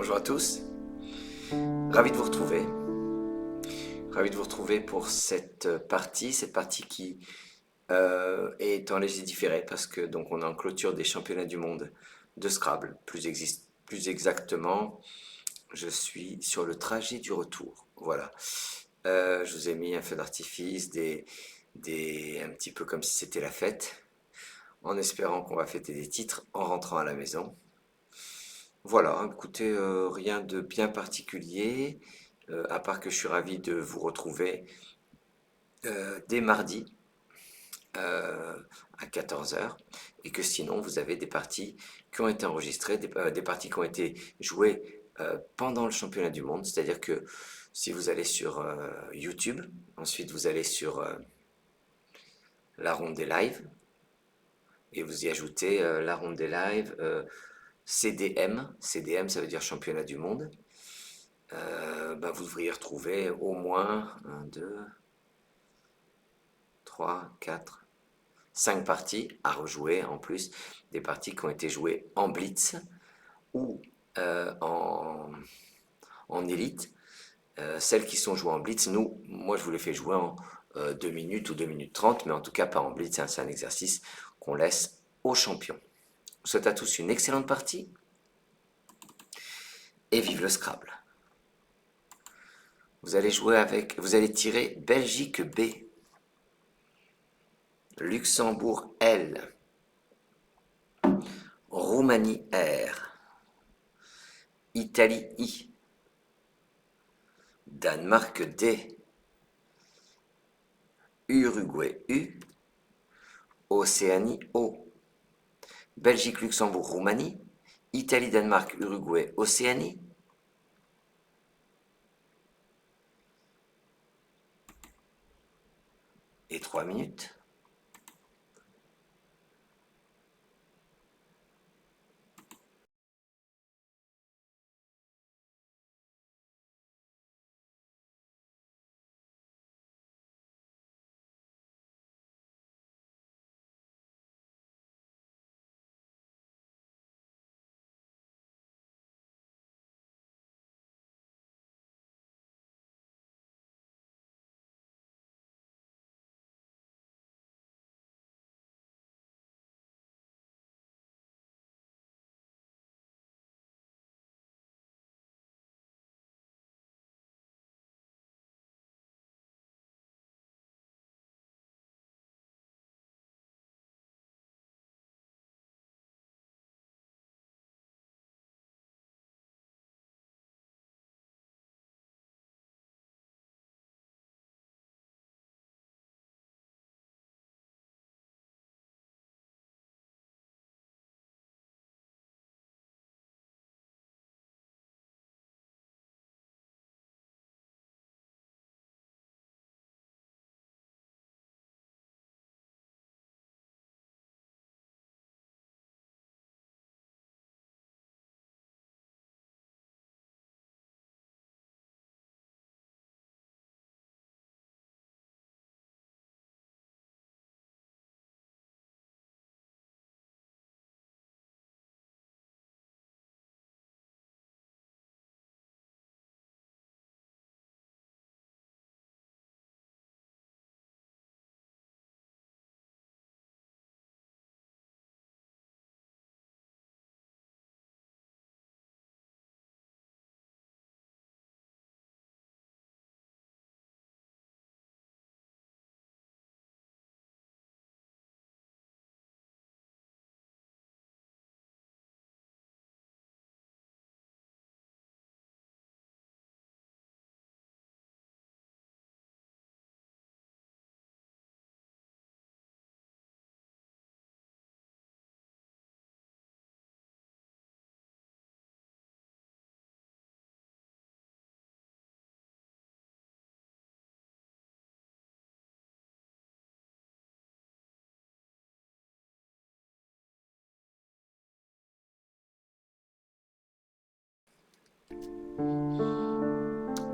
Bonjour à tous, ravi de vous retrouver. Ravi de vous retrouver pour cette partie qui est en léger différé parce que donc on est en clôture des championnats du monde de Scrabble. Plus exactement, je suis sur le trajet du retour. Voilà. Je vous ai mis un feu d'artifice, un petit peu comme si c'était la fête, en espérant qu'on va fêter des titres en rentrant à la maison. Voilà, écoutez, rien de bien particulier, à part que je suis ravi de vous retrouver dès mardi euh, à 14 heures et que sinon vous avez des parties qui ont été enregistrées, des parties qui ont été jouées pendant le championnat du monde, c'est-à-dire que si vous allez sur YouTube, ensuite vous allez sur la ronde des lives et vous y ajoutez la ronde des lives CDM, CDM ça veut dire championnat du monde. Vous devriez retrouver au moins 1, 2, 3, 4, 5 parties à rejouer en plus, des parties qui ont été jouées en blitz ou euh, en, en élite. Celles qui sont jouées en blitz, moi je vous les fais jouer en 2 minutes ou 2 minutes 30, mais en tout cas pas en blitz, hein, c'est un exercice qu'on laisse aux champions. Je vous souhaite à tous une excellente partie et vive le Scrabble. Vous allez tirer Belgique B, Luxembourg L, Roumanie R, Italie I, Danemark D, Uruguay U, Océanie O, Belgique, Luxembourg, Roumanie, Italie, Danemark, Uruguay, Océanie. Et 3 minutes.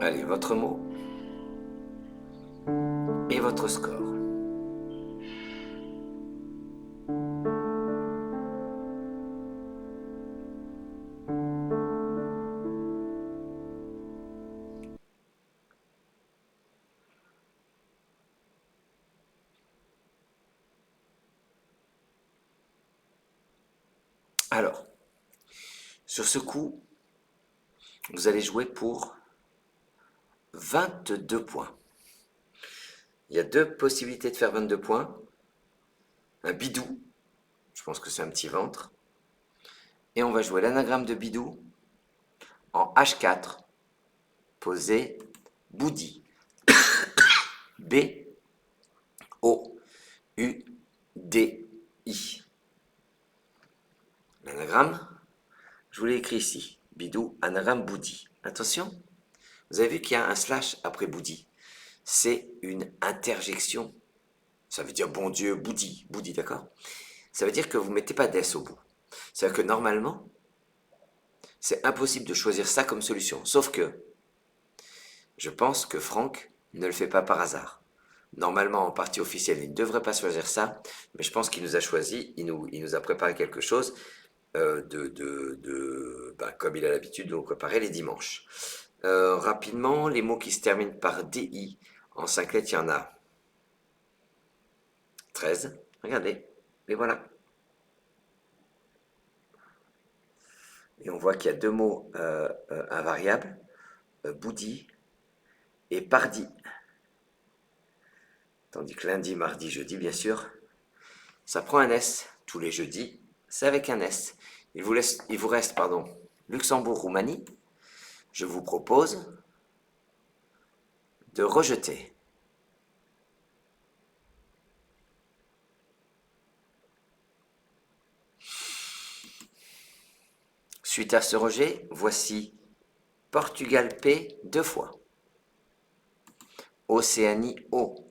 Allez, votre mot et votre score. Alors, sur ce coup, vous allez jouer pour 22 points. Il y a deux possibilités de faire 22 points. Un bidou, je pense que c'est un petit ventre. Et on va jouer l'anagramme de bidou en H4, posé Boudi. B-O-U-D-I. L'anagramme, je vous l'ai écrit ici. Bidou, anagramme Boudi. Attention, vous avez vu qu'il y a un slash après Boudi. C'est une interjection. Ça veut dire bon Dieu, Boudi, Boudi, d'accord? Ça veut dire que vous ne mettez pas d'S au bout. C'est-à-dire que normalement, c'est impossible de choisir ça comme solution. Sauf que, je pense que Franck ne le fait pas par hasard. Normalement, en partie officielle, il ne devrait pas choisir ça, mais je pense qu'il nous a choisi, il nous a préparé quelque chose comme il a l'habitude de nous préparer les dimanches. Rapidement, les mots qui se terminent par DI, en 5 lettres, il y en a 13. Regardez, et voilà. Et on voit qu'il y a deux mots invariables, boudi et pardi. Tandis que lundi, mardi, jeudi, bien sûr, ça prend un S. Tous les jeudis, c'est avec un S. Il vous reste, Luxembourg, Roumanie. Je vous propose de rejeter. Suite à ce rejet, voici Portugal P 2 fois. Océanie O.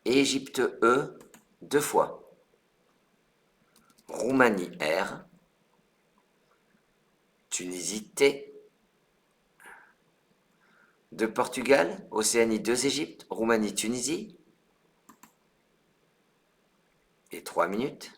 Égypte E 2 fois. Roumanie R. Tunisie T. De Portugal, Océanie 2 Égypte, Roumanie Tunisie. Et 3 minutes.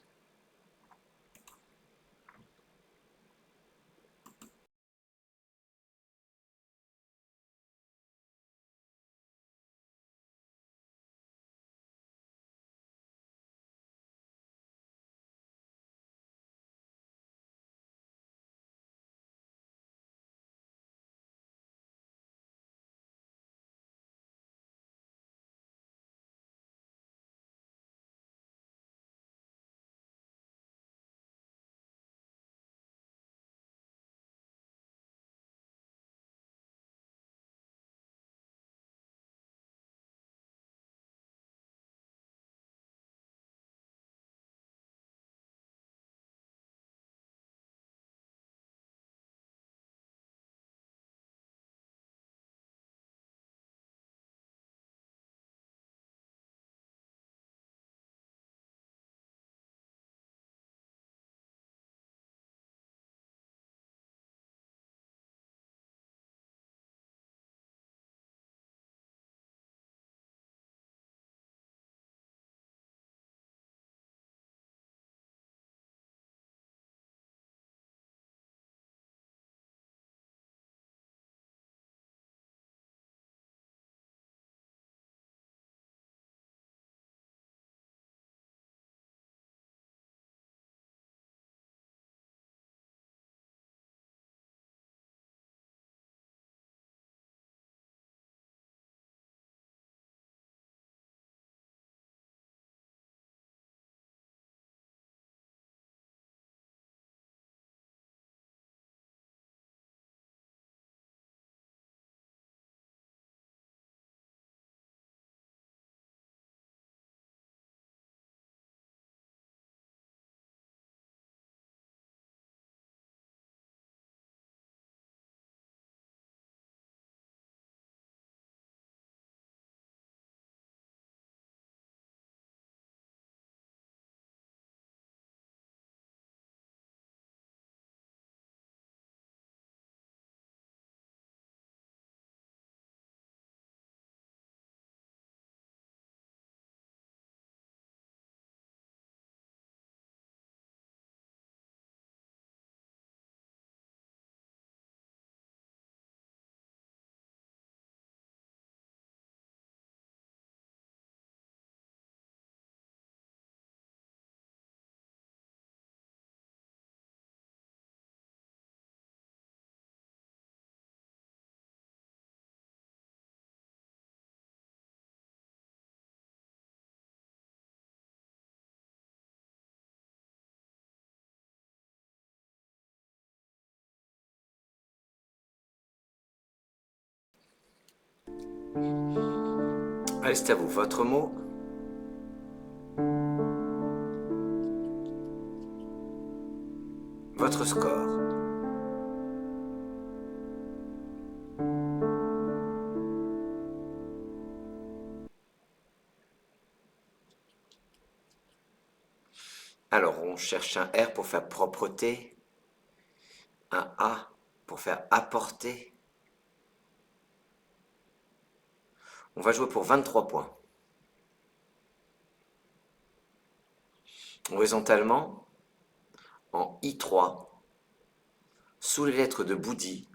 Allez, c'est à vous. Votre mot? Votre score? Alors, on cherche un R pour faire propreté, un A pour faire apporter. On va jouer pour 23 points. Horizontalement, en I3, sous les lettres de Boudi,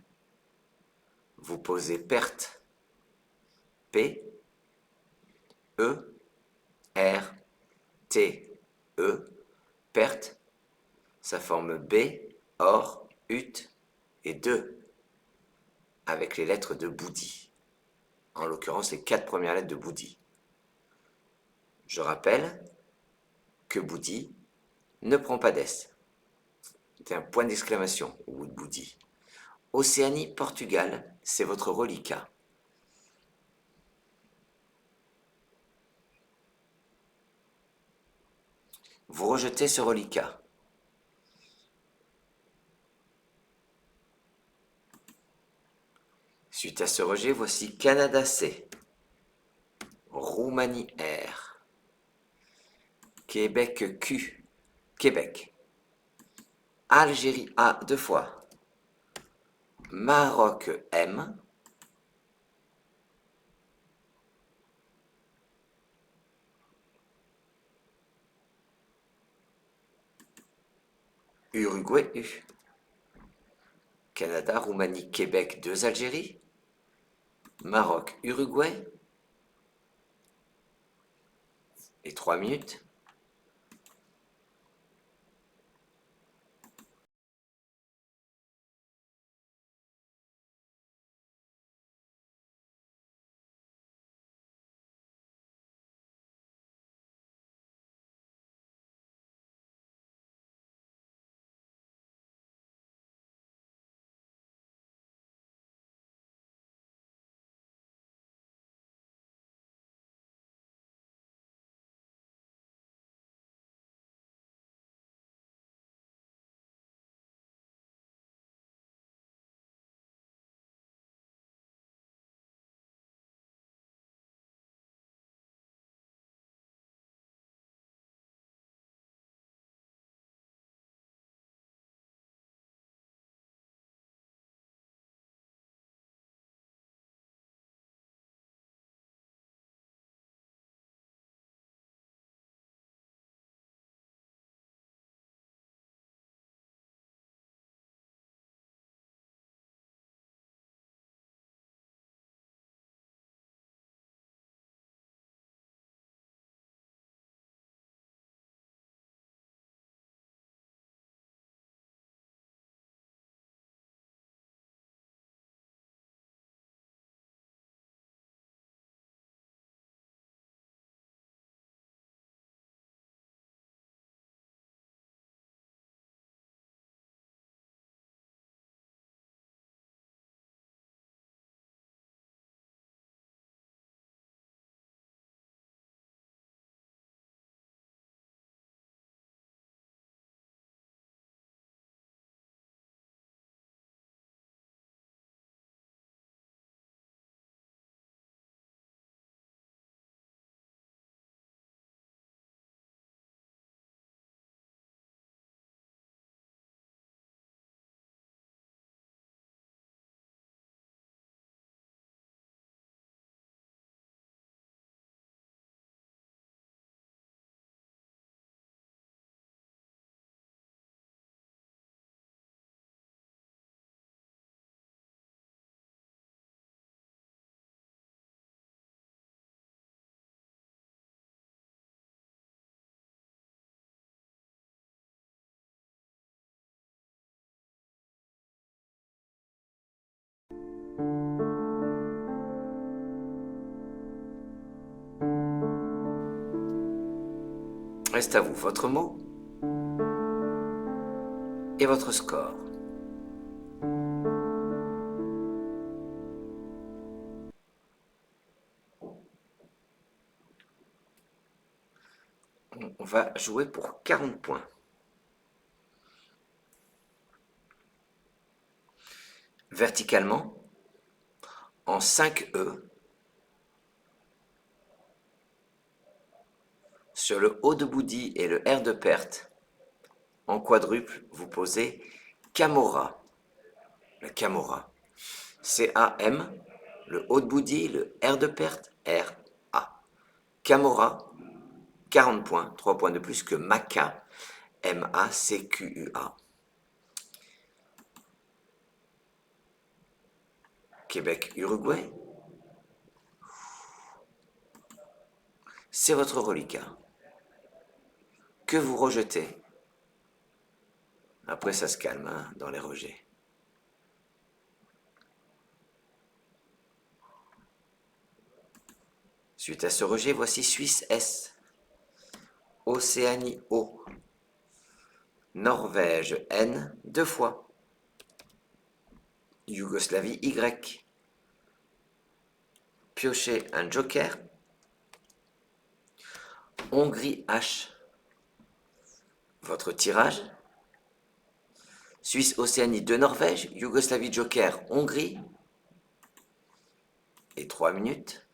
vous posez perte, P, E, R, T, E, perte, ça forme B, OR, UT et 2, avec les lettres de Boudi. En l'occurrence, les 4 premières lettres de Boudi. Je rappelle que Boudi ne prend pas d'S. C'est un point d'exclamation au bout de Boudi. Océanie, Portugal, c'est votre reliquat. Vous rejetez ce reliquat. Suite à ce rejet, voici Canada C, Roumanie R, Québec Q, Québec, Algérie A 2 fois, Maroc M, Uruguay U, Canada, Roumanie, Québec 2 Algérie, Maroc, Uruguay, et 3 minutes. Reste à vous votre mot et votre score. On va jouer pour 40 points. Verticalement, en 5E, sur le haut de Boudi et le R de perte, en quadruple, vous posez Camorra. Le Camorra. C-A-M, le haut de Boudi, le R de perte, R-A. Camorra, 40 points, 3 points de plus que Maca, M-A-C-Q-U-A. Québec-Uruguay. C'est votre reliquat que vous rejetez. Après, ça se calme hein, dans les rejets. Suite à ce rejet, voici Suisse S, Océanie O, Norvège N, 2 fois, Yougoslavie Y, piochez un joker, Hongrie H, votre tirage, Suisse Océanie 2 Norvège, Yougoslavie joker Hongrie, et 3 minutes.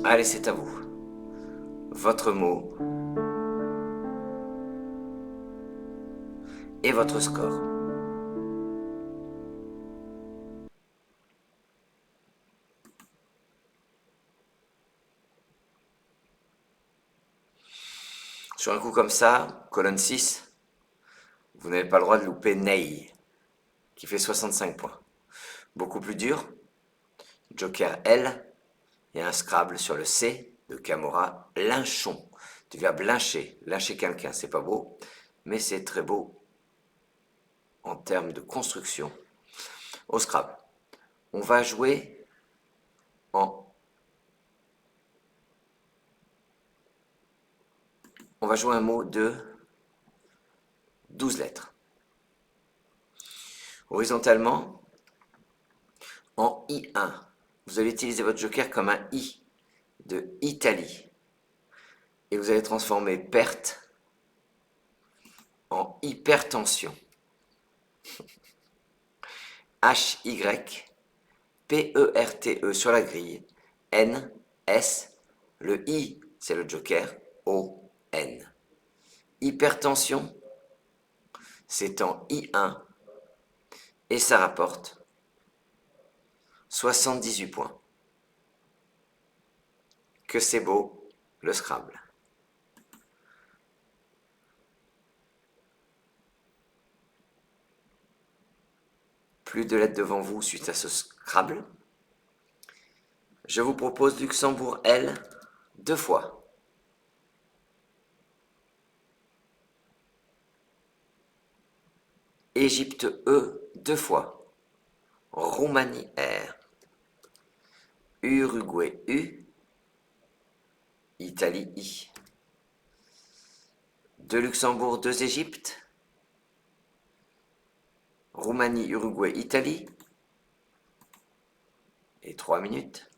Allez, c'est à vous. Votre mot et votre score. Sur un coup comme ça, colonne 6, vous n'avez pas le droit de louper Ney, qui fait 65 points. Beaucoup plus dur, joker L, et un Scrabble sur le C de Camorra, lynchon, du verbe lyncher, lyncher quelqu'un, c'est pas beau, mais c'est très beau en termes de construction. Au Scrabble, on va jouer en... On va jouer un mot de 12 lettres. Horizontalement, en I1, vous allez utiliser votre joker comme un I de Italie. Et vous allez transformer perte en hypertension. H-Y-P-E-R-T-E sur la grille. N, S, le I, c'est le joker, O, N. Hypertension, c'est en I1 et ça rapporte 78 points. Que c'est beau, le Scrabble. Plus de lettres devant vous suite à ce Scrabble. Je vous propose Luxembourg L 2 fois. Égypte E 2 fois. Roumanie R. Uruguay U. Italie I. 2 Luxembourg, 2 Égypte. Roumanie, Uruguay, Italie. Et 3 minutes.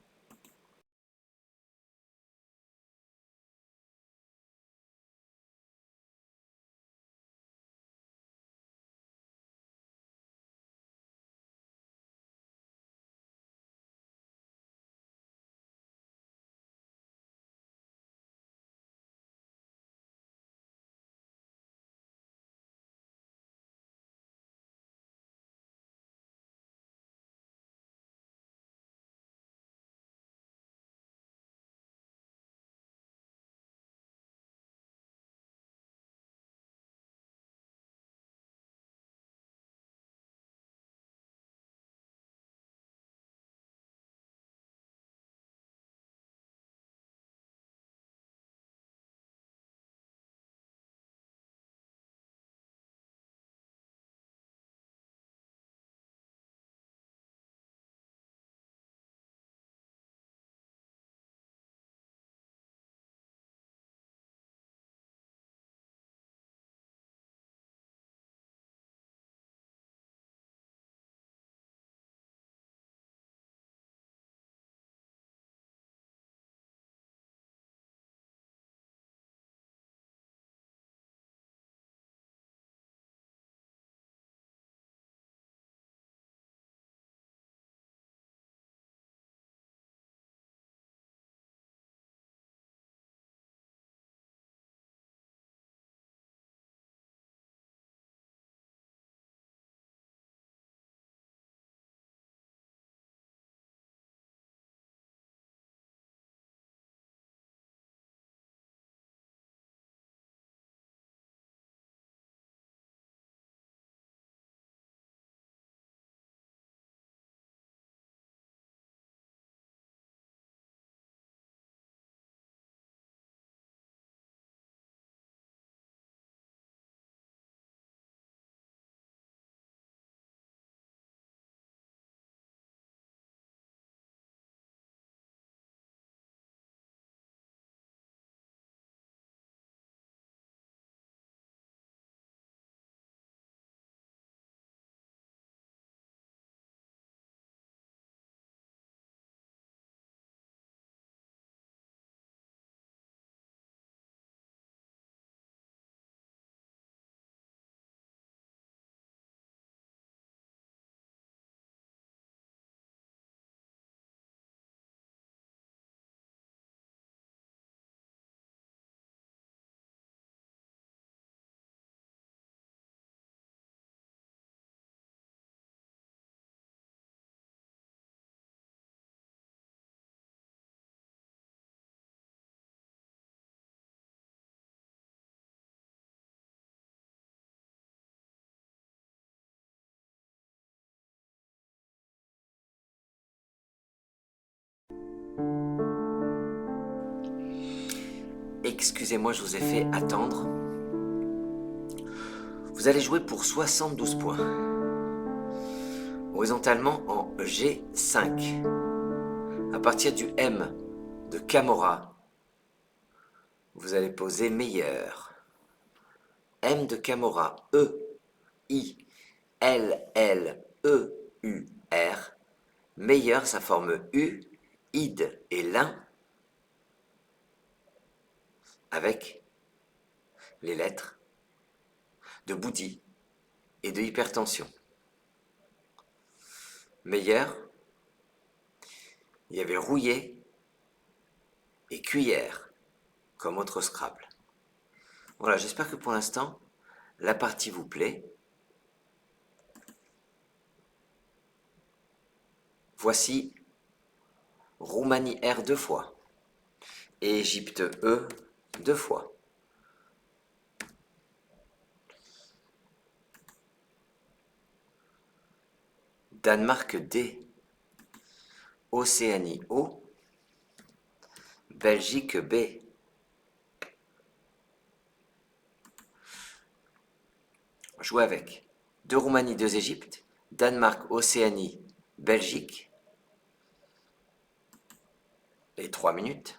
Excusez-moi, je vous ai fait attendre. Vous allez jouer pour 72 points. Horizontalement en G5. À partir du M de Camorra, vous allez poser meilleur. M de Camorra, E, I, L, L, E, U, R. Meilleur, ça forme U, id et l'un avec les lettres de bouddhi et de hypertension. Meilleur, il y avait rouillé et cuillère comme autre Scrabble. Voilà, j'espère que pour l'instant, la partie vous plaît. Voici Roumanie R 2 fois et Égypte E 2 fois. Danemark D, Océanie O, Belgique B. Jouez avec. 2 Roumanie, 2 Égypte, Danemark, Océanie, Belgique. Et 3 minutes.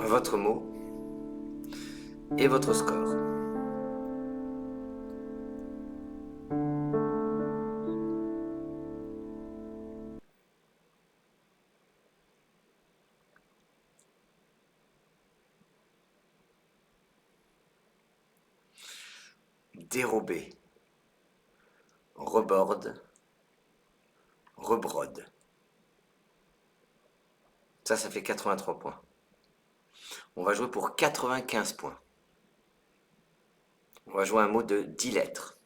Votre mot et votre score. dérober, reborde, rebrode. Ça fait 83 points. On va jouer pour 95 points. On va jouer un mot de 10 lettres.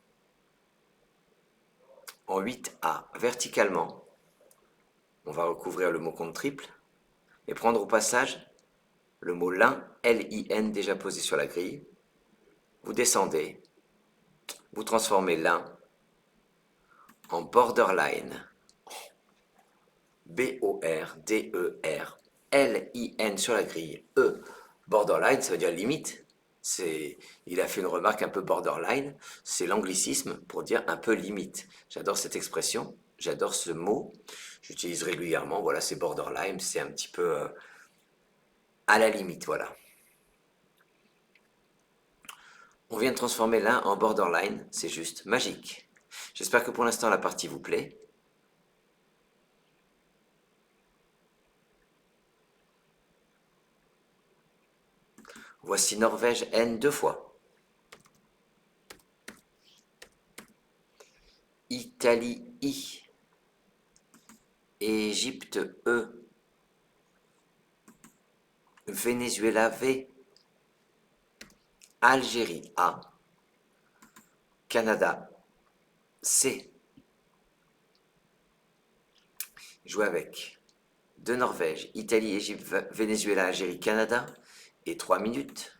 En 8A, verticalement, on va recouvrir le mot compte triple et prendre au passage le mot lin, L-I-N, déjà posé sur la grille. Vous descendez, vous transformez lin en borderline. B-O-R-D-E-R-L-I-N sur la grille. E, borderline, ça veut dire limite. Il a fait une remarque un peu borderline. C'est l'anglicisme pour dire un peu limite. J'adore cette expression, j'adore ce mot. J'utilise régulièrement. Voilà, c'est borderline, c'est un petit peu à la limite, voilà. On vient de transformer l'un en borderline, c'est juste magique. J'espère que pour l'instant la partie vous plaît. Voici Norvège N 2 fois. Italie I. Égypte E. Venezuela V. Algérie A. Canada C. Jouer avec de Norvège, Italie, Égypte, Venezuela, Algérie, Canada et 3 minutes.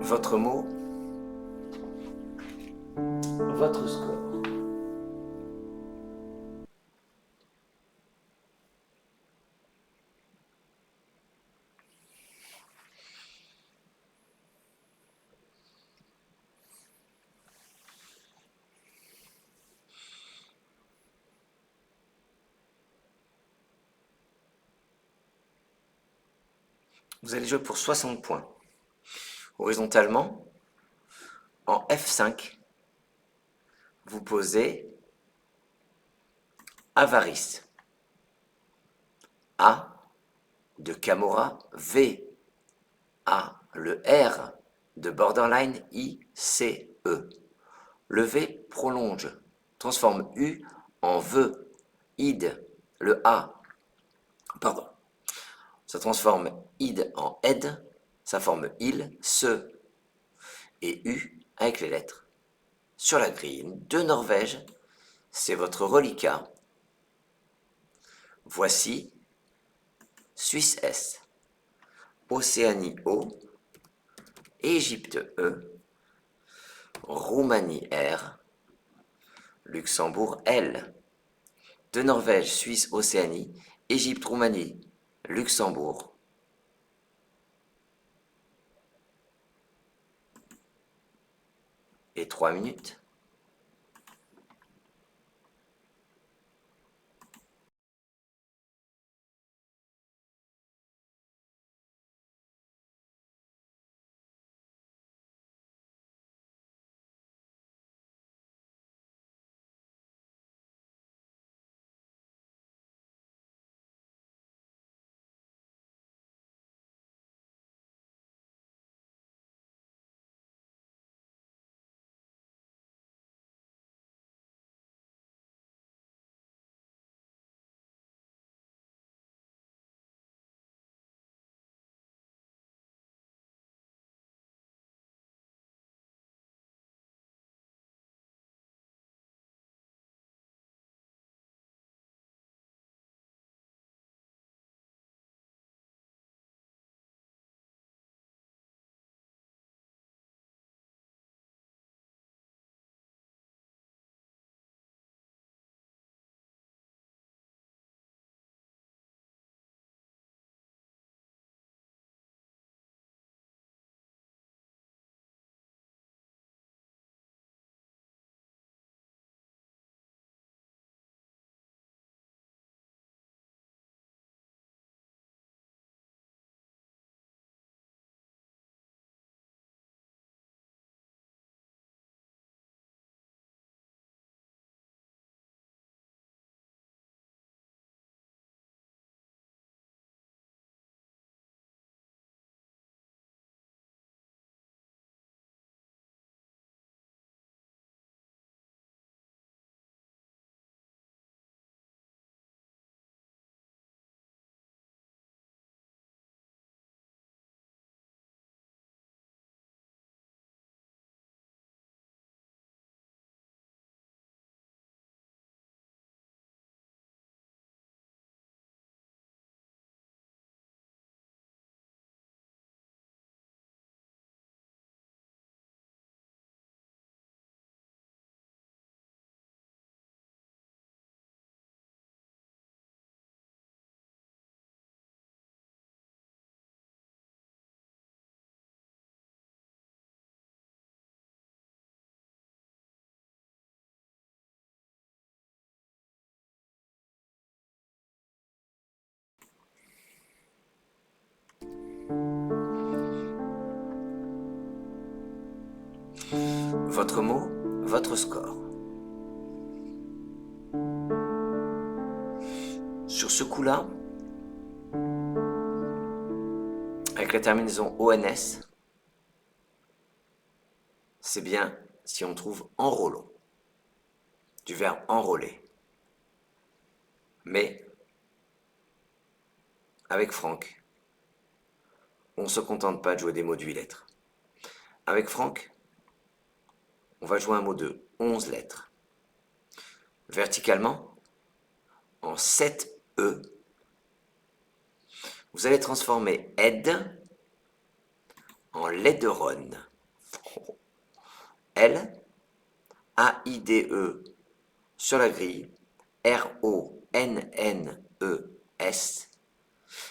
Votre mot, votre score. Vous allez jouer pour 60 points. Horizontalement, en F5, vous posez Avarice. A de Camorra, V, A, le R de Borderline, I, C, E. Le V prolonge, transforme U en VE, id, le A, pardon, ça transforme id en ed, ça forme il, ce et U avec les lettres. Sur la grille de Norvège, c'est votre reliquat. Voici Suisse S, Océanie O, Égypte E, Roumanie R, Luxembourg L. De Norvège, Suisse, Océanie, Égypte, Roumanie, Luxembourg. Et 3 minutes. Votre mot, votre score. Sur ce coup-là, avec la terminaison ONS, c'est bien si on trouve enrôlant, du verbe enrôler. Mais, avec Franck, on ne se contente pas de jouer des mots de 8 lettres. Avec Franck, on va jouer un mot de 11 lettres. Verticalement, en 7 E, vous allez transformer aide en laideronne. L, A-I-D-E, sur la grille, R-O-N-N-E-S,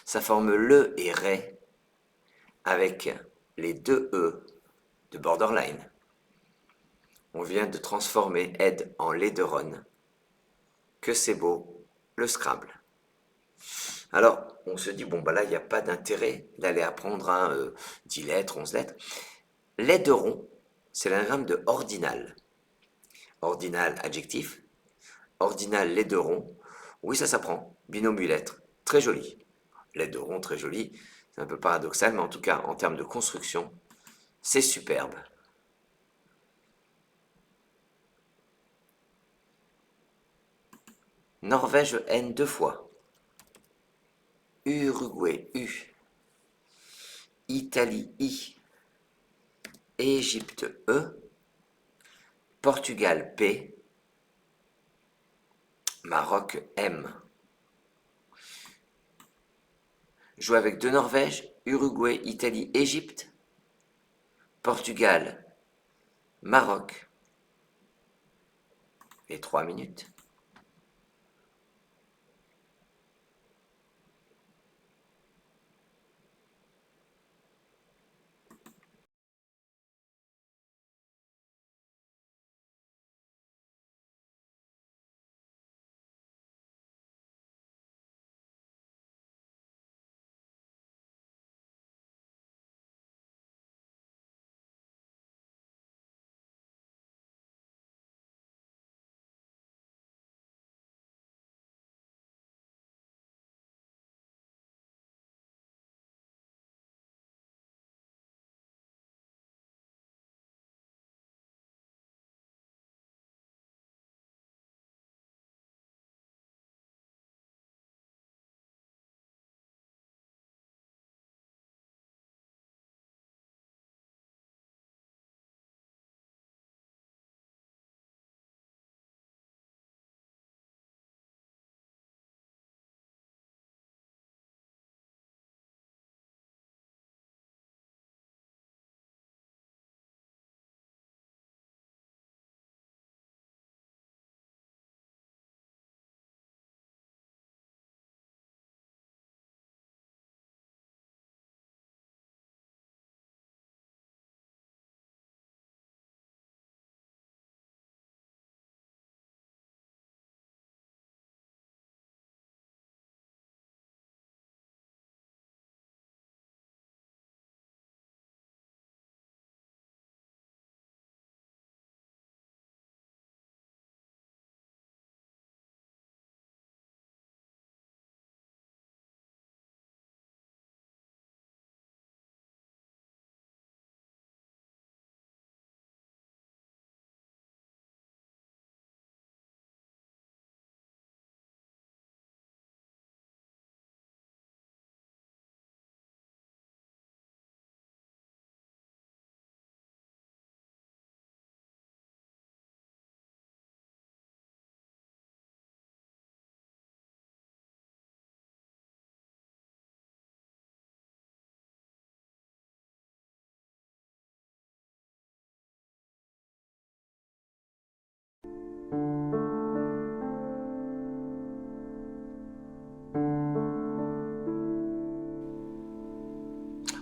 ça forme le et ré avec les deux E de Borderline. On vient de transformer aide en laideronne. Que c'est beau, le Scrabble. Alors, on se dit, bon, bah là, il n'y a pas d'intérêt d'aller apprendre 10 lettres, 11 lettres. L'aideron, c'est l'anagramme de ordinal. Ordinal, adjectif. Ordinal, l'aideron. Oui, ça s'apprend. Binomule-lettre. Très joli. L'aideron, très joli. C'est un peu paradoxal, mais en tout cas, en termes de construction, c'est superbe. Norvège, N 2 fois. Uruguay, U. Italie, I. Égypte, E. Portugal, P. Maroc, M. Jouer avec deux Norvège, Uruguay, Italie, Égypte. Portugal, Maroc. Et 3 minutes.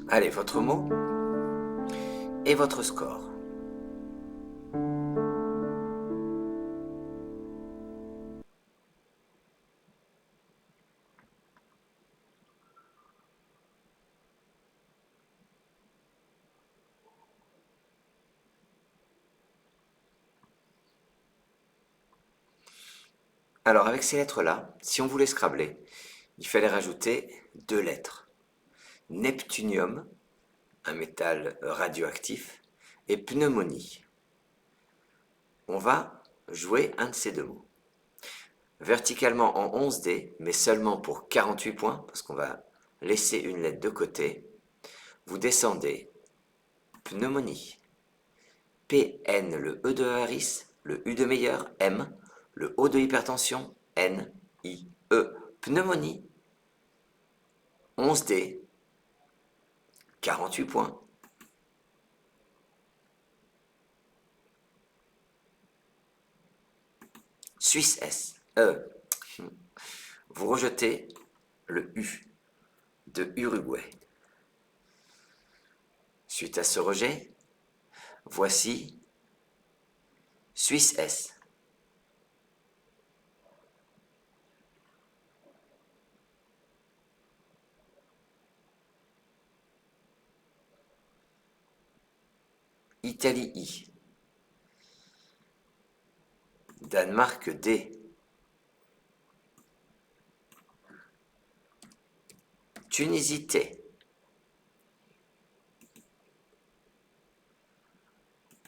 Allez, votre mot et votre score. Alors, avec ces lettres-là, si on voulait scrabler, il fallait rajouter deux lettres. Neptunium, un métal radioactif, et pneumonie. On va jouer un de ces deux mots. Verticalement en 11 dés, mais seulement pour 48 points, parce qu'on va laisser une lettre de côté. Vous descendez pneumonie. PN, le E de Harris, le U de meilleur, M, le O de hypertension, N, I, E. Pneumonie, 11 dés, 48 points. Suisse S, vous rejetez le U de Uruguay. Suite à ce rejet, voici Suisse S. Italie I, Danemark D, Tunisie T,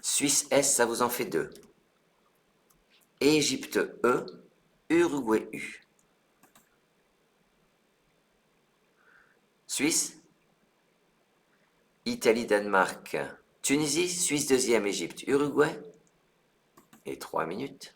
Suisse S, ça vous en fait 2, Égypte E, Uruguay U. Suisse, Italie, Danemark, Tunisie, Suisse deuxième, Égypte, Uruguay. Et 3 minutes.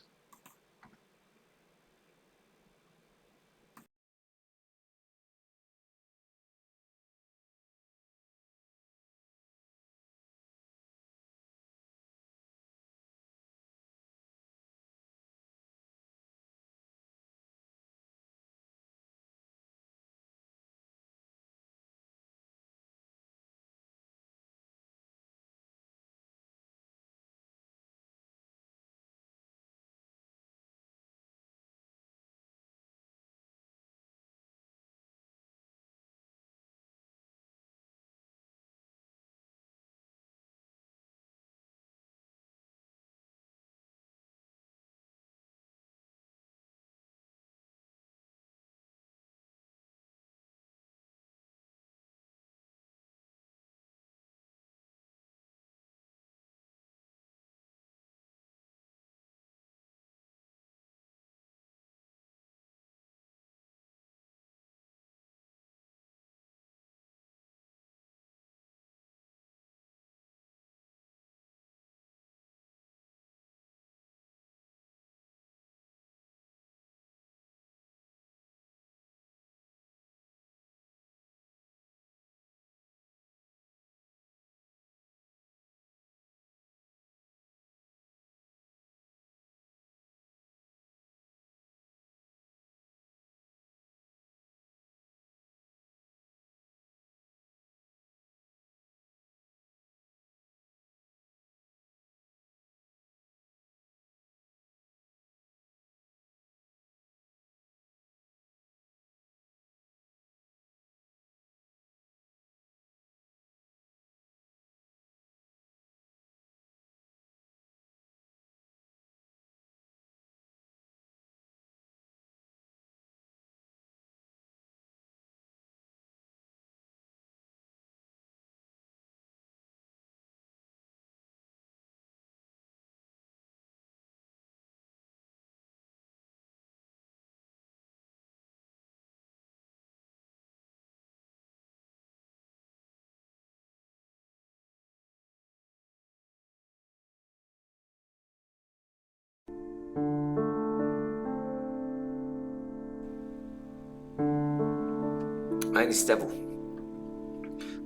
Allez, c'est à vous.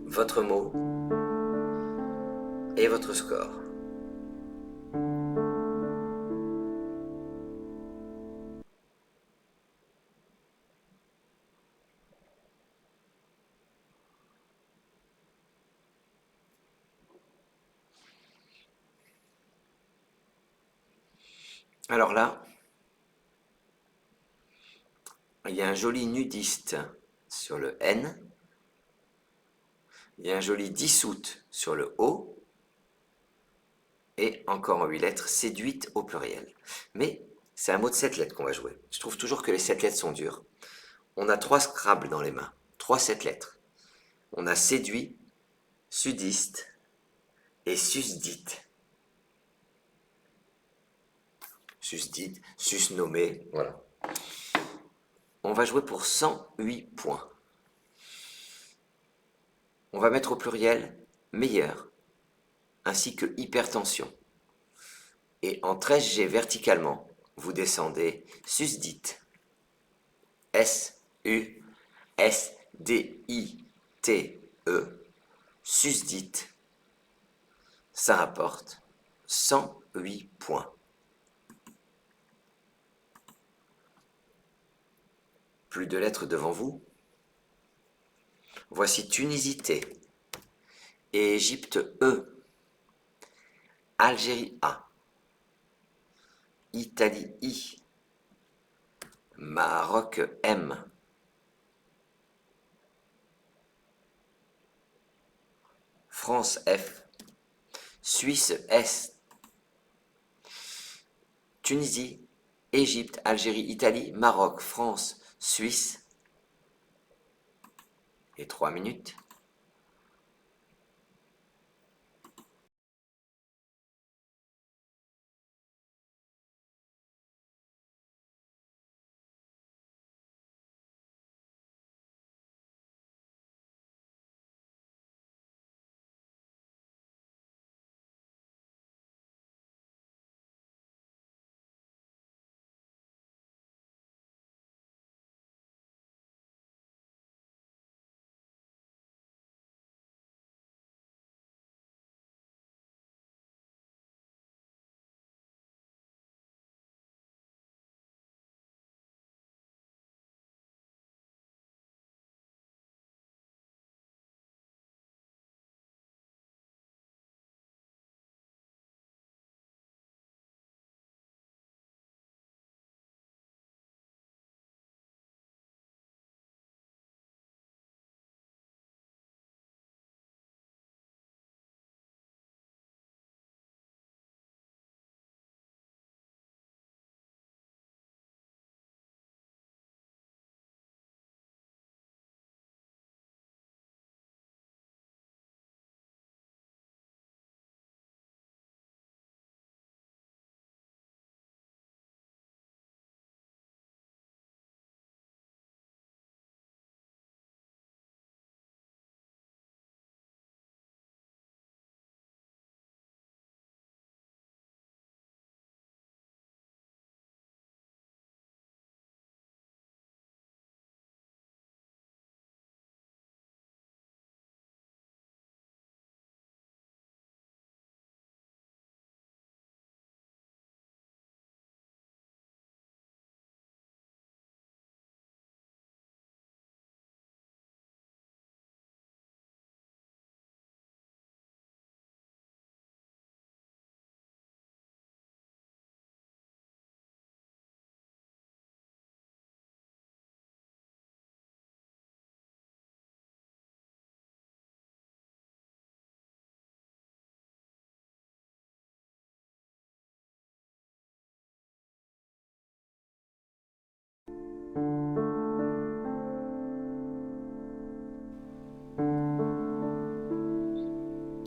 Votre mot et votre score. Alors là, il y a un joli nudiste sur le N. Il y a un joli dissoute sur le O. Et encore en 8 lettres, séduite au pluriel. Mais c'est un mot de 7 lettres qu'on va jouer. Je trouve toujours que les 7 lettres sont dures. On a 3 Scrabble dans les mains. 3 7 lettres. On a séduit, sudiste et susdite. Susdite, susnommé, voilà. On va jouer pour 108 points. On va mettre au pluriel meilleur, ainsi que hypertension. Et en 13G verticalement, vous descendez susdite. S-U-S-D-I-T-E, susdite. Ça rapporte 108 points. Plus de lettres devant vous. Voici Tunisie T, Égypte E, Algérie A, Italie I, Maroc M, France F, Suisse Est. Tunisie, Égypte, Algérie, Italie, Maroc, France, Suisse. Et 3 minutes.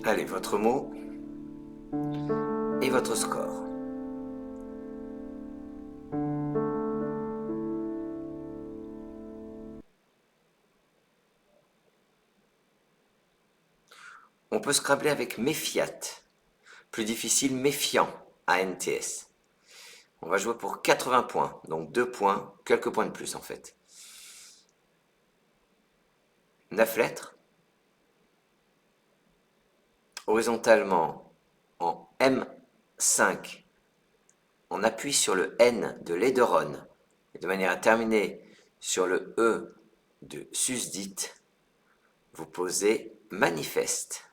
Allez, votre mot et votre score. On peut scrabler avec méfiat. Plus difficile, méfiant, ANTS. On va jouer pour 80 points, donc 2 points, quelques points de plus en fait. 9 lettres. Horizontalement, en M5, on appuie sur le N de Lederon, de manière à terminer sur le E de susdite, vous posez manifeste.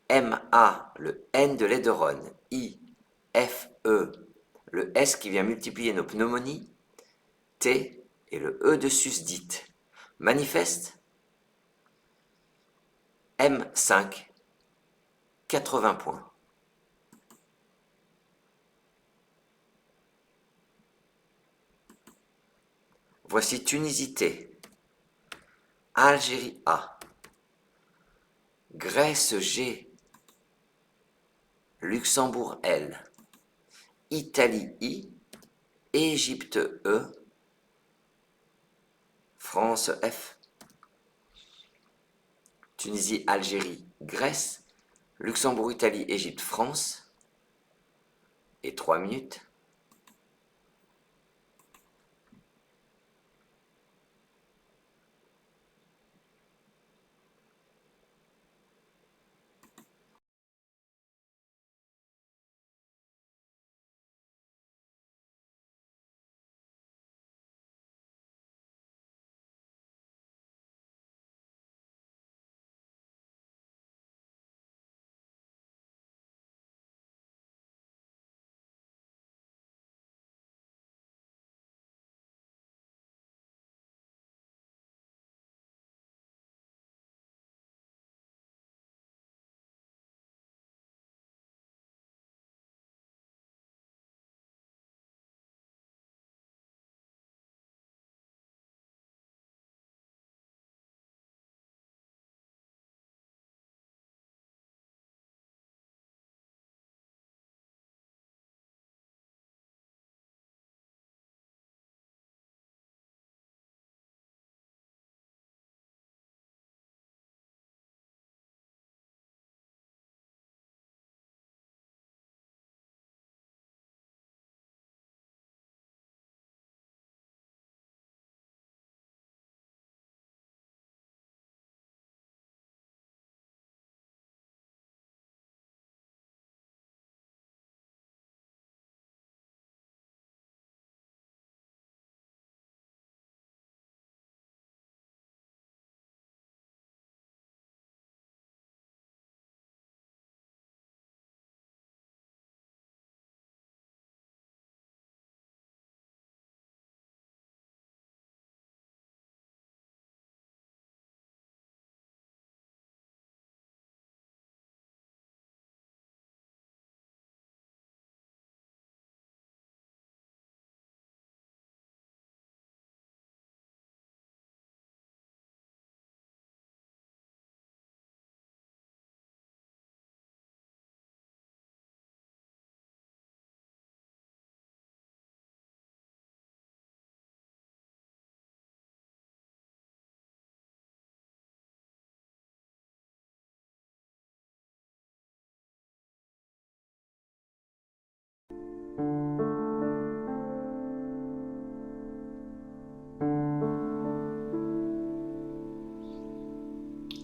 MA, le N de Lederon, I, F, E, le S qui vient multiplier nos pneumonies, T et le E de susdite. Manifeste, M5, 80 points. Voici Tunisie T, Algérie A, Grèce G, Luxembourg L, Italie I, Égypte E, France F, Tunisie, Algérie, Grèce, Luxembourg, Italie, Égypte, France, et 3 minutes.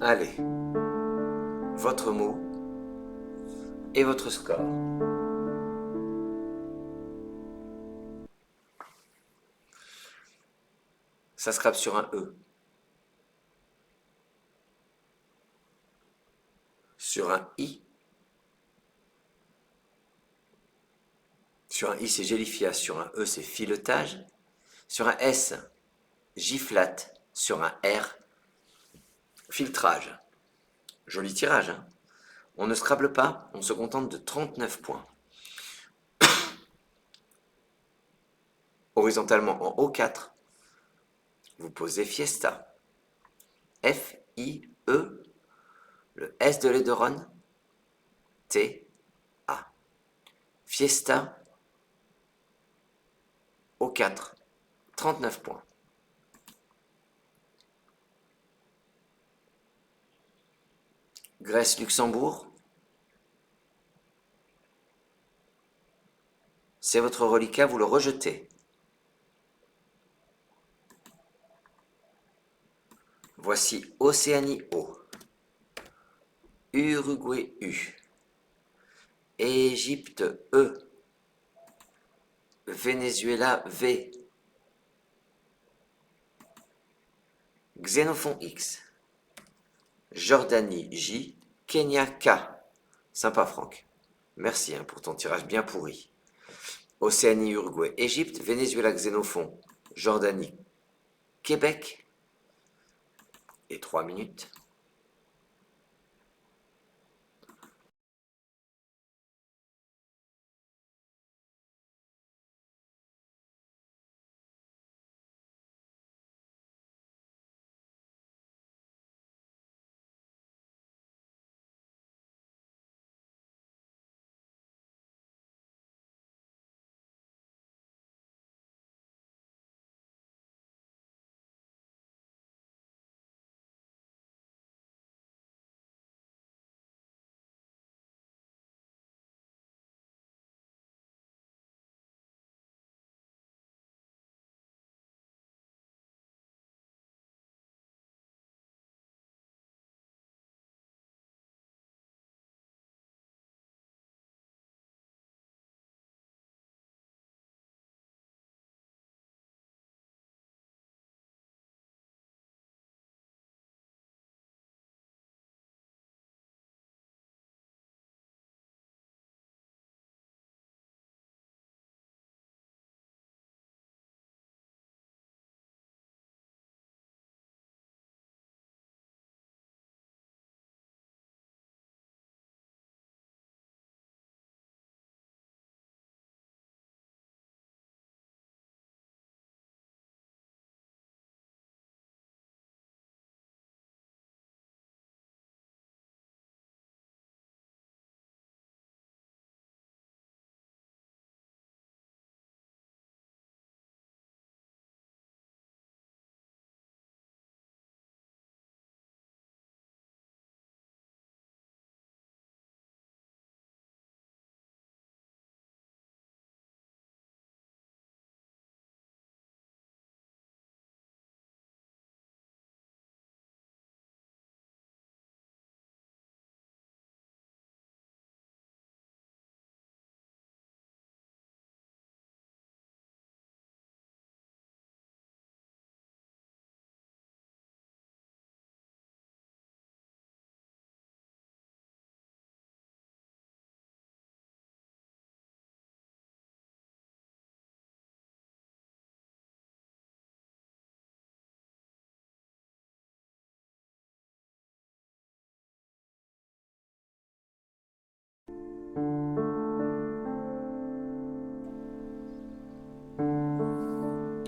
Allez, votre mot et votre score. Ça se crabe sur un E. Sur un I. Sur un I, c'est gélifiage. Sur un E, c'est filetage. Sur un S, giflate. Sur un R, filtrage. Joli tirage, hein? On ne scrable pas, on se contente de 39 points. Horizontalement en O4, vous posez Fiesta. F-I-E, le S de Lederon, T-A. Fiesta, O4, 39 points. Grèce-Luxembourg, c'est votre reliquat, vous le rejetez. Voici Océanie O, Uruguay U, Égypte E, Venezuela V, Xénophon X, Jordanie J, Kenya K. Sympa Franck. Merci hein, pour ton tirage bien pourri. Océanie, Uruguay, Égypte, Venezuela, Xénophon, Jordanie, Québec. Et 3 minutes.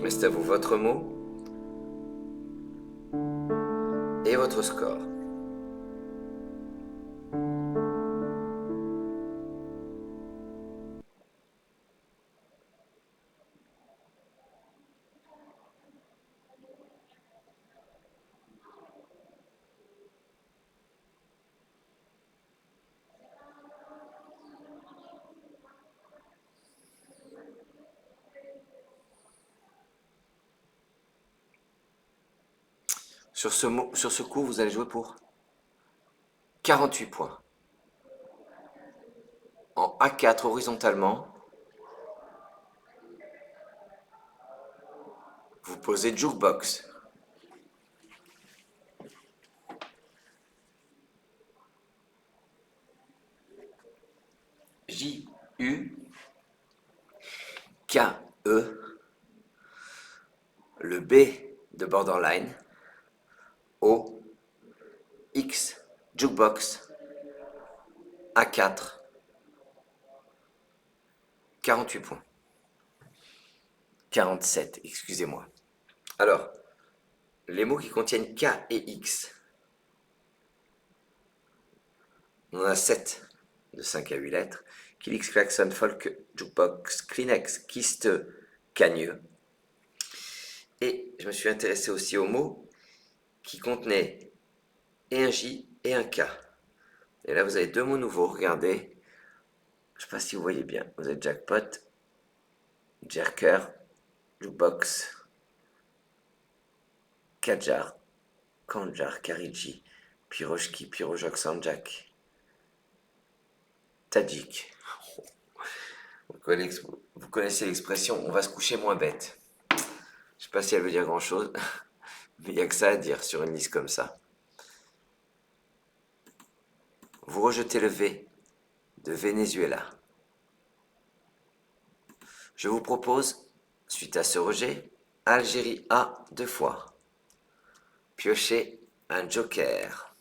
Reste à vous votre mot et votre score. Sur ce coup, vous allez jouer pour 48 points. En A4 horizontalement, vous posez Jukebox. J-U-K-E, le B de Borderline, O, X, Jukebox, A4, 48 points. 47, excusez-moi. Alors, les mots qui contiennent K et X, on en a 7 de 5 à 8 lettres. Klix, Klaxon, Folk, Jukebox, Kleenex, Kiste, Cagneux. Et je me suis intéressé aussi aux mots qui contenaient et un J et un K. Et là, vous avez deux mots nouveaux, regardez. Je ne sais pas si vous voyez bien. Vous avez Jackpot, Jerker, Jukebox, Kajar, Kanjar, Kariji, Piroshki, Pirojok, Sanjak, Tadjik. Vous connaissez l'expression on va se coucher moins bête. Je ne sais pas si elle veut dire grand chose, mais il n'y a que ça à dire sur une liste comme ça. Vous rejetez le V de Venezuela. Je vous propose, suite à ce rejet, Algérie A 2 fois. Piochez un joker.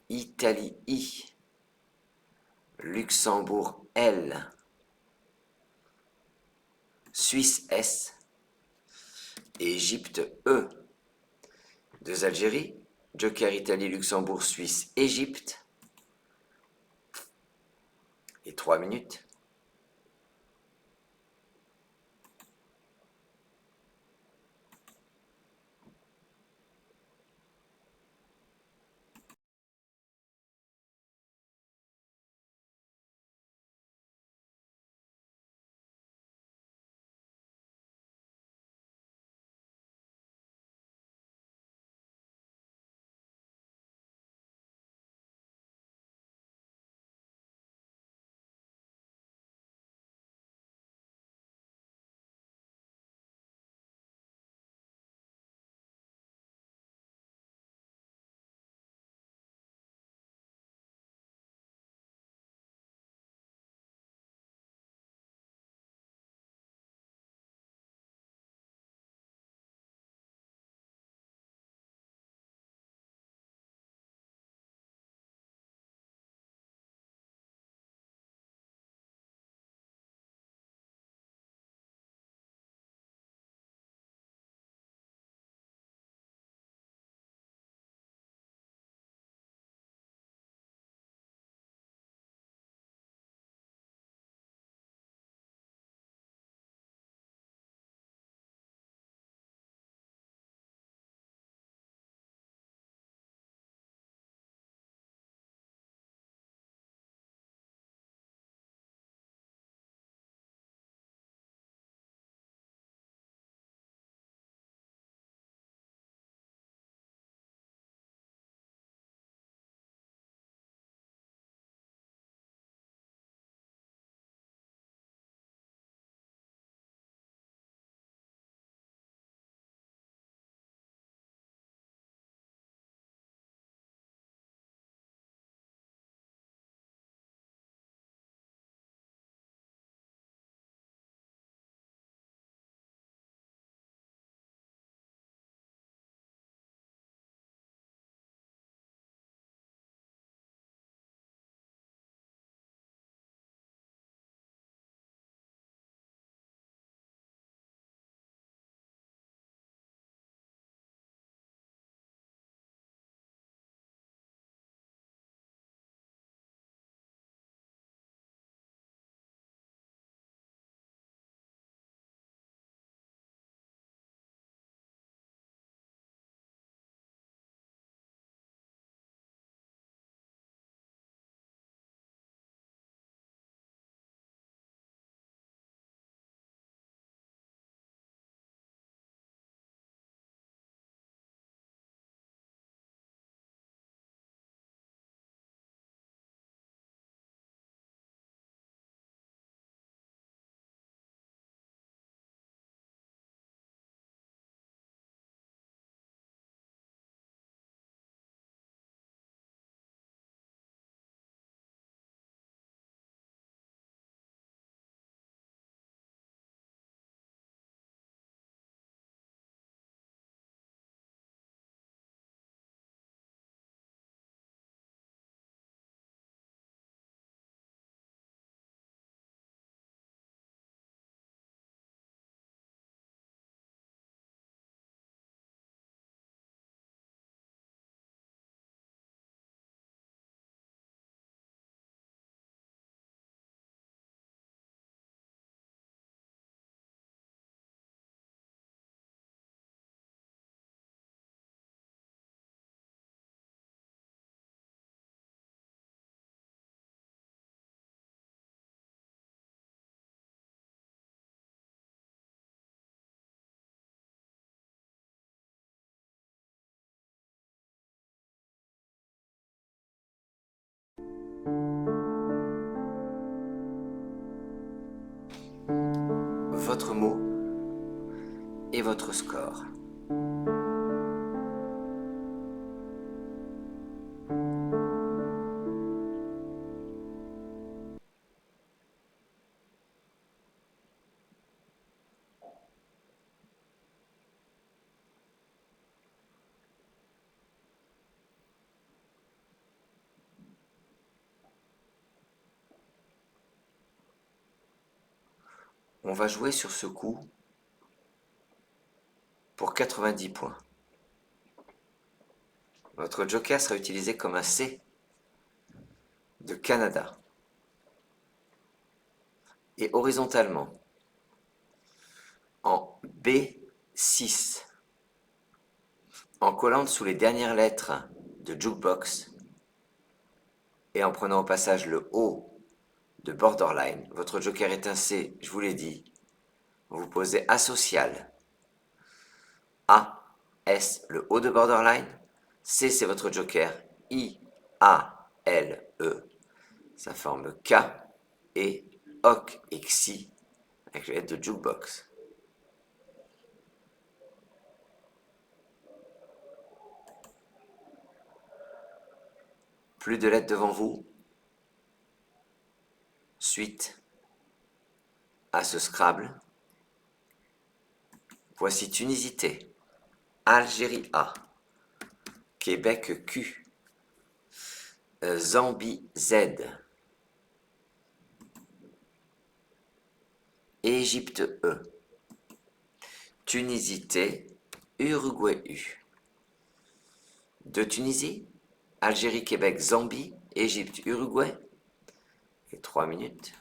Italie I. Luxembourg L. Suisse S. Égypte E. Deux Algéries. Joker Italie, Luxembourg, Suisse, Égypte. Et 3 minutes. votre mot et votre score. On va jouer sur ce coup pour 90 points. Votre joker sera utilisé comme un C de Canada. Et horizontalement, en B6, en collant sous les dernières lettres de Jukebox et en prenant au passage le O de Borderline, votre joker est un C, je vous l'ai dit. Vous posez asocial. A, S, le O de Borderline. C, c'est votre joker. I, A, L, E. Ça forme K et OC et XI avec les lettres de Jukebox. Plus de lettres devant vous. Suite à ce Scrabble. Voici Tunisie T, Algérie A, Québec Q, Zambie Z, Égypte E, Tunisie T, Uruguay U. De Tunisie, Algérie, Québec, Zambie, Égypte, Uruguay. Et 3 minutes.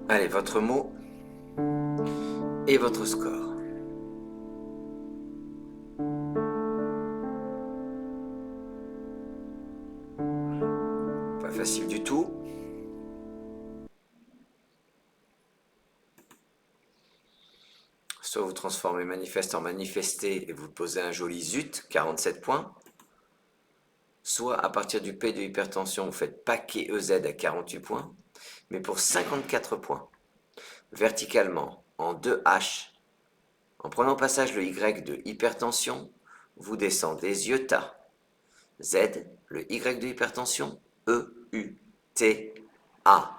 Allez, votre mot et votre score. Pas facile du tout. Soit vous transformez manifeste en manifesté et vous posez un joli zut, 47 points. soit à partir du P de hypertension, vous faites paquet EZ à 48 points, mais pour 54 points, verticalement, en 2H, en prenant au passage le Y de hypertension, vous descendez iota. Z, le Y de hypertension, E, U, T, A.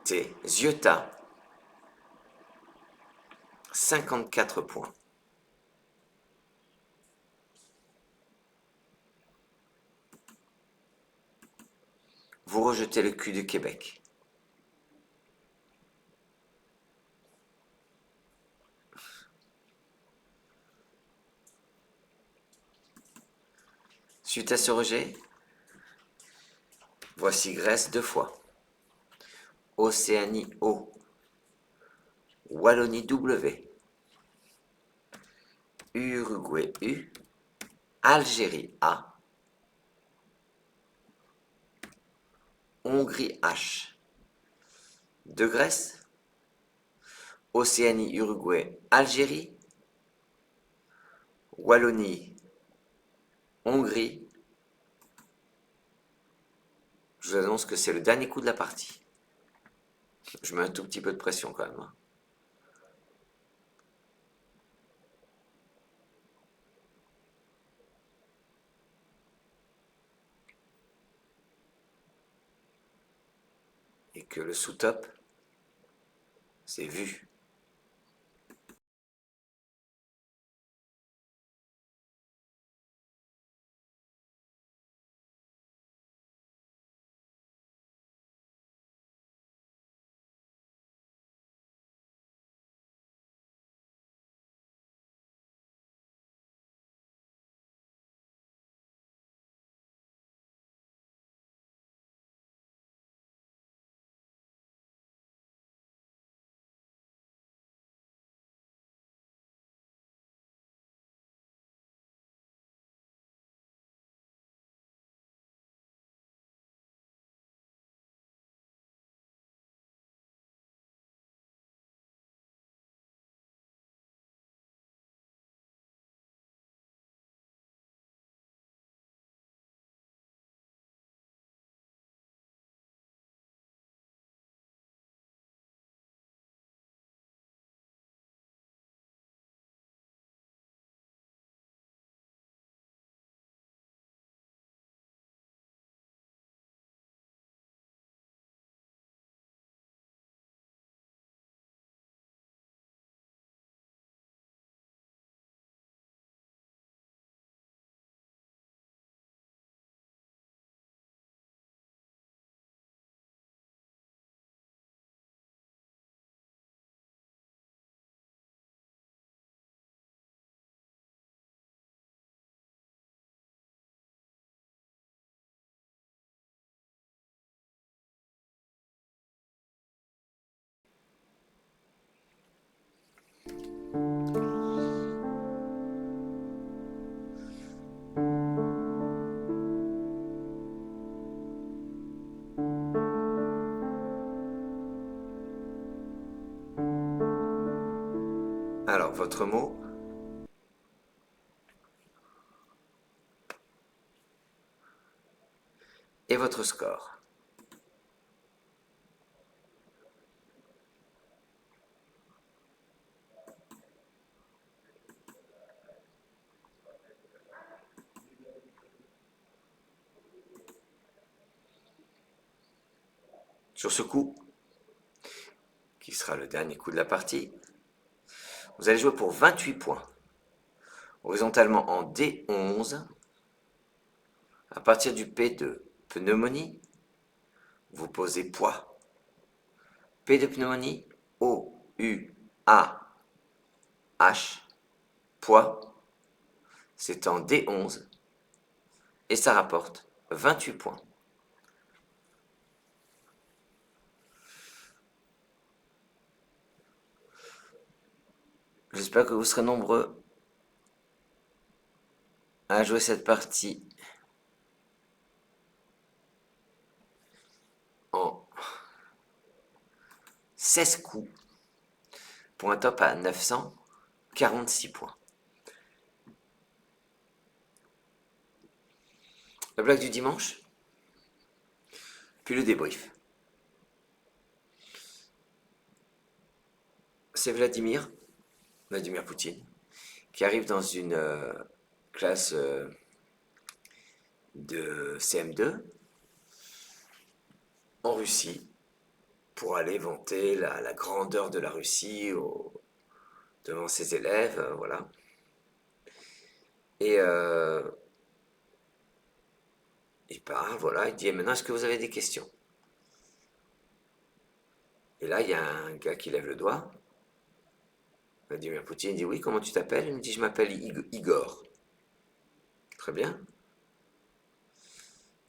T, iota, 54 points. Vous rejetez le Q de Québec. Suite à ce rejet, voici Grèce 2 fois. Océanie O. Wallonie W. Uruguay U. Algérie A. Hongrie H. De Grèce. Océanie, Uruguay, Algérie. Wallonie, Hongrie. Je vous annonce que c'est le dernier coup de la partie. Je mets un tout petit peu de pression quand même. Et que le sous-top, c'est vu. Alors, votre mot et votre score. Sur ce coup, qui sera le dernier coup de la partie, vous allez jouer pour 28 points. Horizontalement en D11, à partir du P de pneumonie, vous posez poids. P de pneumonie, O, U, A, H, poids, c'est en D11 et ça rapporte 28 points. J'espère que vous serez nombreux à jouer cette partie en 16 coups pour un top à 946 points. La blague du dimanche, puis le débrief. C'est Vladimir Poutine, qui arrive dans une classe de CM2 en Russie pour aller vanter la grandeur de la Russie devant ses élèves, voilà. Et il part, voilà, il dit: et maintenant, est-ce que vous avez des questions? Et là, il y a un gars qui lève le doigt. Vladimir Poutine dit: oui, comment tu t'appelles? Il me dit: je m'appelle Igor. Très bien.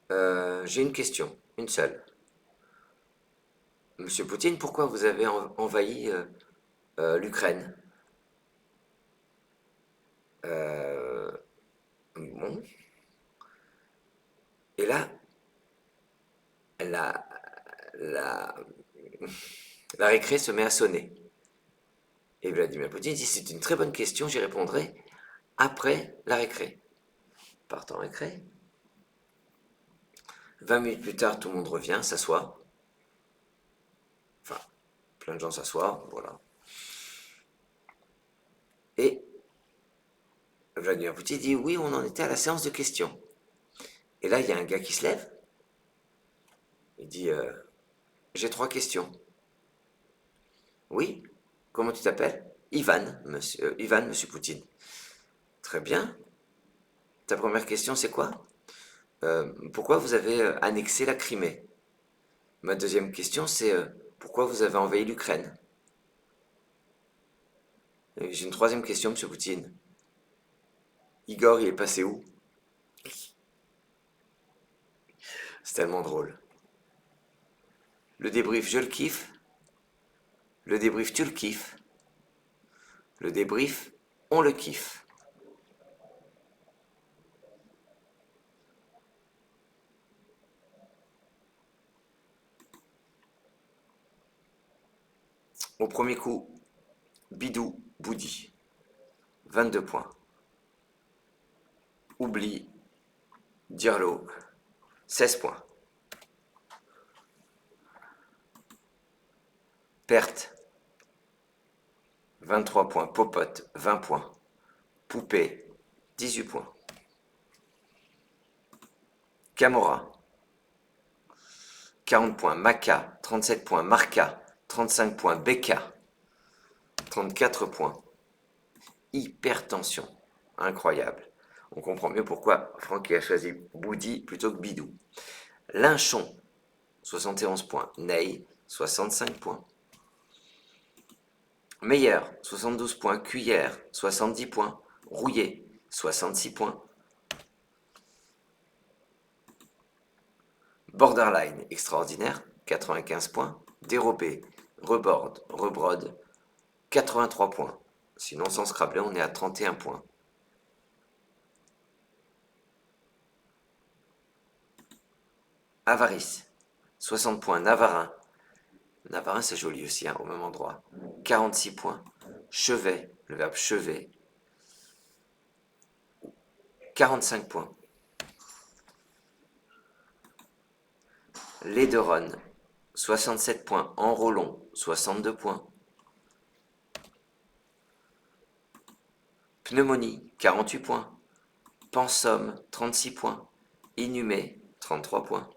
J'ai une question, une seule. Monsieur Poutine, pourquoi vous avez envahi l'Ukraine? Bon. Et là, la, la, la récré se met à sonner. Et Vladimir Poutine dit: c'est une très bonne question, j'y répondrai après la récré. Partant récré. 20 minutes plus tard, tout le monde revient, s'assoit. Enfin, plein de gens s'assoient, voilà. Et Vladimir Poutine dit: oui, on en était à la séance de questions. Et là, il y a un gars qui se lève. Il dit: j'ai 3 questions. Oui, comment tu t'appelles? Ivan, monsieur Poutine. Très bien. Ta première question, c'est quoi? Pourquoi vous avez annexé la Crimée? Ma deuxième question, c'est pourquoi vous avez envahi l'Ukraine? J'ai une troisième question, monsieur Poutine. Igor, il est passé où? C'est tellement drôle. Le débrief, je le kiffe. Le débrief, tu le kiffes. Le débrief, on le kiffe. Au premier coup, Bidou, Boudi. 22 points. Oubli, Dirlo, 16 points. Perte, 23 points. Popote, 20 points. Poupée, 18 points. Camora, 40 points. Maca, 37 points. Marca, 35 points. Becca, 34 points. Hypertension, incroyable. On comprend mieux pourquoi Francky a choisi Boudi plutôt que Bidou. Lynchon, 71 points. Ney, 65 points. Meilleur, 72 points. Cuillère, 70 points. Rouillé, 66 points. Borderline, extraordinaire, 95 points. Dérobé, rebrode, 83 points. Sinon, sans Scrabble, on est à 31 points. Avarice, 60 points. Navarin, c'est joli aussi, hein, au même endroit. 46 points. Chevet, le verbe chevet, 45 points. Lederon, 67 points. Enrôlon, 62 points. Pneumonie, 48 points. Pensum, 36 points. Inhumé, 33 points.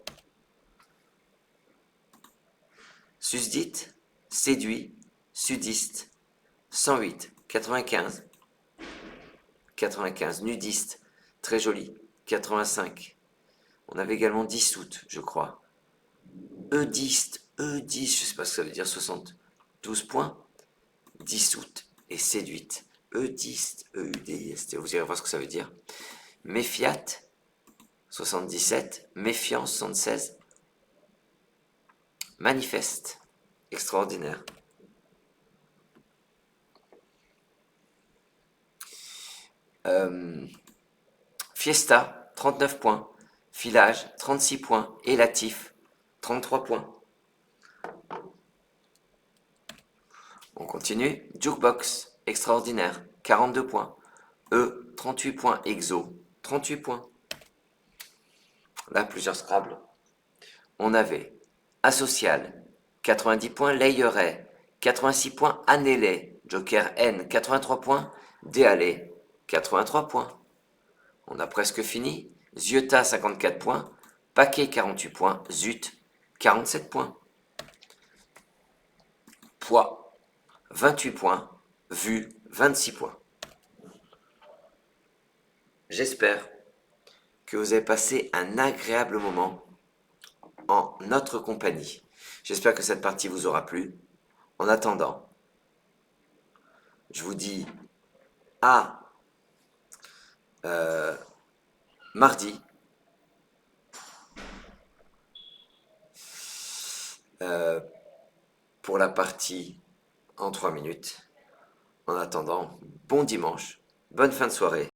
Susdite, séduit, sudiste, 108, 95. 95, nudiste, très joli, 85. On avait également dissoute, je crois. Eudiste, je ne sais pas ce que ça veut dire, 72 points. Dissoute et séduite. Eudiste, E-U-D-I-S-T, vous irez voir ce que ça veut dire. Méfiat, 77. Méfiance, 76. Manifeste, extraordinaire. Fiesta, 39 points. Filage, 36 points. Élatif, 33 points. On continue. Jukebox, extraordinaire, 42 points. 38 points. Exo, 38 points. Là, plusieurs Scrabble. On avait Asocial, 90 points, Layeret, 86 points, Annelay, Joker N, 83 points, Déalé, 83 points. On a presque fini. Ziota, 54 points, Paquet, 48 points, Zut, 47 points. Poids, 28 points, Vue, 26 points. J'espère que vous avez passé un agréable moment en notre compagnie. J'espère que cette partie vous aura plu. En attendant, je vous dis à mardi euh, pour la partie en 3 minutes. En attendant, bon dimanche, bonne fin de soirée